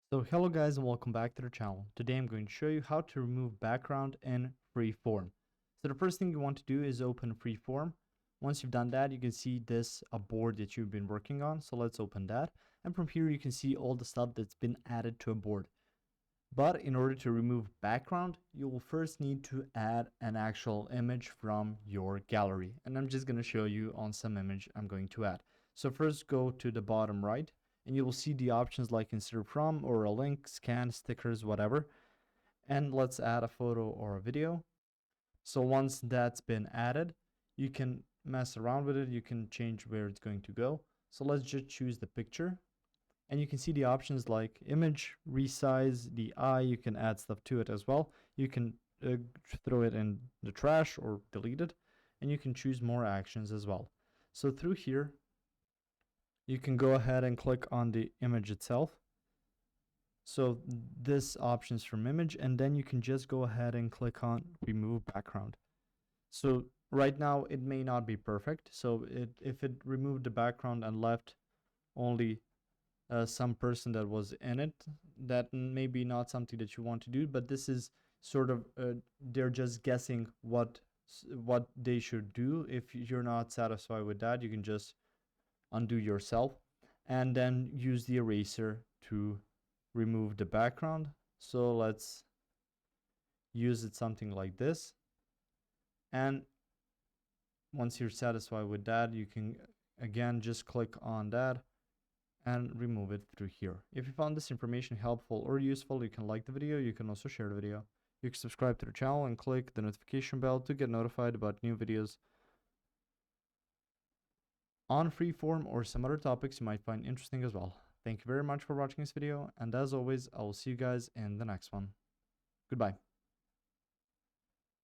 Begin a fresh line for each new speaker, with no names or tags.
So hello guys and welcome back to the channel. Today I'm going to show you how to remove background in Freeform. So the first thing you want to do is open Freeform. Once you've done that, you can see this a board that you've been working on. So let's open that. And from here you can see all the stuff that's been added to a board. But in order to remove background, you will first need to add an actual image from your gallery. And I'm just going to show you on some image I'm going to add. So first go to the bottom right and you will see the options like insert from or a link, scan, stickers, whatever. And let's add a photo or a video. So once that's been added, you can mess around with it. You can change where it's going to go. So let's just choose the picture. And you can see the options like image, resize, the eye. You can add stuff to it as well. You can throw it in the trash or delete it. And you can choose more actions as well. So through here, you can go ahead and click on the image itself. So this options from image, and then you can just go ahead and click on remove background. So right now it may not be perfect. So if it removed the background and left only some person that was in it, that may be not something that you want to do. But this is sort of they're just guessing what they should do. If you're not satisfied with that, you can just undo yourself and then use the eraser to remove the background. So let's use it something like this, and once you're satisfied with that, you can again just click on that and remove it through here. If you found this information helpful or useful, you can like the video. You can also share the video. You can subscribe to the channel and click the notification bell to get notified about new videos on Freeform or some other topics you might find interesting as well. Thank you very much for watching this video, and as always, I will see you guys in the next one. Goodbye.